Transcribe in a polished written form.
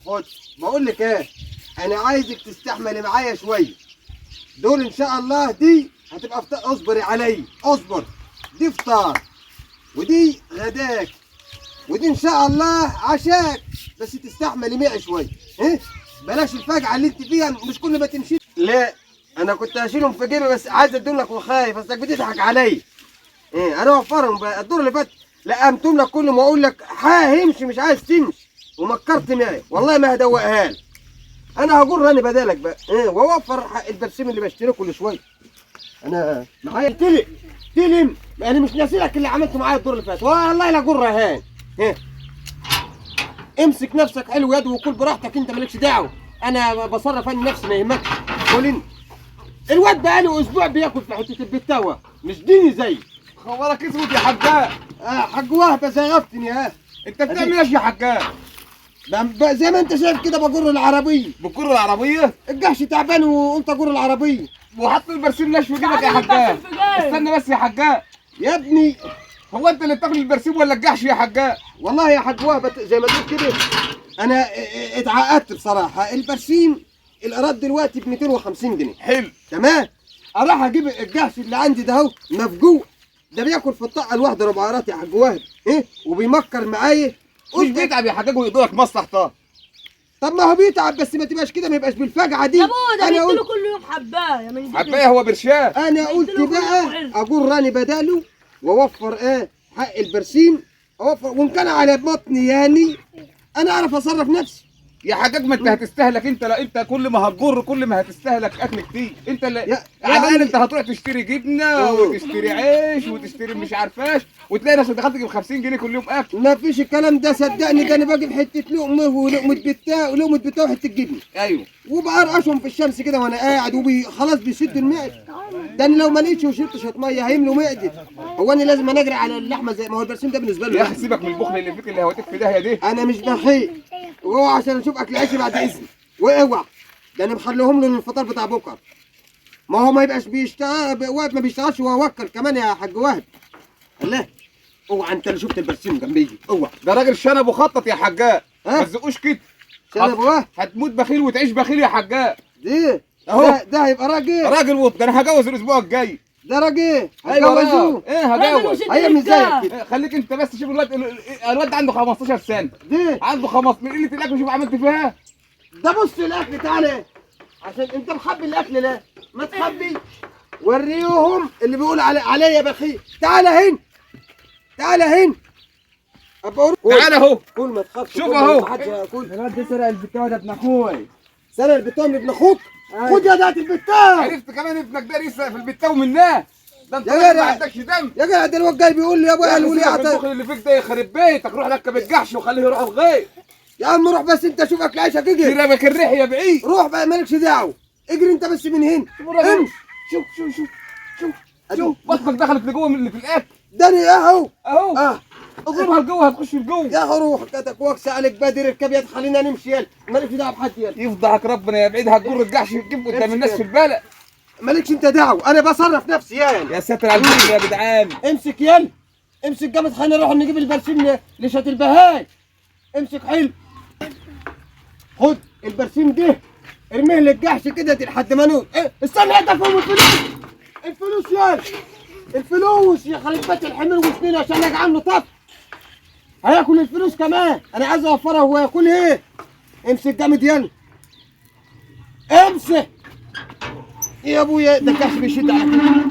خد بقول لك ايه، انا عايزك تستحملي معايا شويه. دول ان شاء الله دي هتبقى فطار، اصبري علي اصبر. دي فطار ودي غداك ودي ان شاء الله عشاك، بس تستحملي معي شويه. ايه بلاش الفجعه اللي انت فيها، مش كل ما تمشي. لا انا كنت هشيلهم في جيبي بس عايز اديهم لك وخايف اصلك بتضحك عليا. ايه انا اوفرهم بقى. الدور اللي فات لقمتهم لك كل ما اقول لك همشي مش عايز تمشي ومكرت معي، والله ما هدوقها لك. انا هجر انا بدالك بقى ايه، واوفر حق البرسيم اللي بشتريه كل شويه. انا معايا تلم انا مش ناسي لك اللي عملته معايا الدور اللي فات، والله لا جره هان. ايه امسك نفسك حلو يد وكل براحتك، انت مالكش دعوه، انا بصرف انا نفسي ما يهمكش. قول انت. الواد بقاله اسبوع بياكل في حته البتاوه، مش ديني زي خبرك اسود يا حجاج. حاج وهبه زغفتني. ها انت بتعمل ايش يا حجاج؟ زي ما انت شايف كده بجر العربيه. بكر العربيه؟ الجحش تعبان وقلت اجر العربيه. وحط البرسيم ليش في جيبك يا حجاج؟ استنى بس يا حجاج. يا ابني هو انت اللي بتاكل البرسيم ولا الجحش يا حجاج؟ والله يا حاج وهبه زي ما تقول كده انا اتعقدت بصراحه. البرسيم الايراد دلوقتي ب 250 جنيه. حلو تمام. اروح اجيب الجحش اللي عندي ده اهو مفجوع، ده بياكل في الطاقه الواحده ربعارات يا حاج وهب. ايه وبيمكر معايا. مش بيتعب يا حجاج ويقدرك مصلحته. طب ما هو بيتعب بس ما تبقاش كده، ما يبقاش بالفجعه دي. يا بابا ده انا بيديله كل يوم حبايه من حبايه هو برشام. انا قلت بقى اجر راني بداله واوفر ايه حق البرسيم، اوفر وان كان على بطني يعني انا اعرف اصرف نفسي. يا حجاج ما انت هتستهلك، انت لا انت كل ما هتجر كل ما هتستهلك اكل كتير. انت اللي على الاقل انت هتروح تشتري جبنه وتشتري عيش وتشتري مش عارفاش، وتلاقي نفسك دخلت تجيب 50 جنيه كل يوم اكل. ما فيش الكلام ده صدقني، ده انا بجيب حته لقمه ولقمه بتاع وحته جبنه. ايوه وبقرقشهم في الشمس كده وانا قاعد خلاص بيسدوا المعده. ده انا لو ما لقيتش وشربت شويه ميه هيملوا معدتي. هو انا لازم اجري على اللحمه زي ما هو البرسيم ده بالنسبه له. يا اخي سيبك من البخل اللي فيك اللي هوديك في داهيه دي. انا مش بخيل واوعى عشان اشوف اكل عيشي بعد اذنك. واوعى ده انا مخليهم له للفطار بتاع بكره. ما هو ما يبقاش بيشتغل واقف ما بيشتغلش وهو وكل كمان يا حاج وهب. الله اوعى انت اللي شفت البرسيم جنبي اوعى. ده راجل شنب وخطط يا حجاج. ما تزقوش كده. شنب واه هتموت بخيل وتعيش بخيل يا حجاج. دي اهو ده هيبقى راجل. راجل ده انا هجوز الاسبوع الجاي. ده راجل ايوه هتجوزوه. ايه هجوز. هيعمل زيك كده. خليك انت بس شوف الواد ده عنده 15 سنه. دي عنده 15 من قله الاكل شوف عملت فيها. ده بص الاكل تعالى عشان انت مخبي الاكل. لا ما تخبي، وريهم اللي بيقول عليا بخيل. تعالى هنا تعالى هنا تعالى اهو. قول ما تخافش. شوف اهو. الواد ده سرق البتاع ده ابن اخوي. سرق البتاع من ابن اخوك. خد يا ده البتاع. عرفت كمان ابنك ده لسه في البتاع مناه. ده انت يا ما عندكش دم. يا جدع ده الواد جاي بيقول لي يا ابويا قالوا لي البخل اللي فيك ده يخرب بيتك. روح ركب الجحش وخليه يروح الغيط. يا عم روح بس انت شوف اكل عيشك اجري. شربك الريح يا بعيد. روح بقى مالكش دعوه. اجري انت بس من هنا. امشي. شوف بطنك دخلت لجوه من اللي في الاكل. ده انا اهو اهو اضربها لجوه هتخش لجوه. يا روح كتك واكس عليك بدر اركب يد خلينا نمشي يلا. مالكش دعوه بحد يلا. يفضحك ربنا يا بعيد. هتجر الجحش وتجيب قدام الناس في البلد. مالكش انت دعوه انا بصرف نفسي يلا. يا ساتر على البخل يا جدعان. امسك يلا امسك جامد خلينا نروح نجيب البرسيم لشات البهاي. امسك حلو. خد البرسيم ده ارميه للجحش كده لحد ما نقول. استنى انت فوق الفلوس يلا. الفلوس يا خليك بيت الحمير وسنين عشان اجي عنه طف. هياكل الفلوس كمان انا عايز اوفرها وهو ياكل ايه. امسك جامد يلا امسك يا ابويا. ده الجحش بيشد على كده.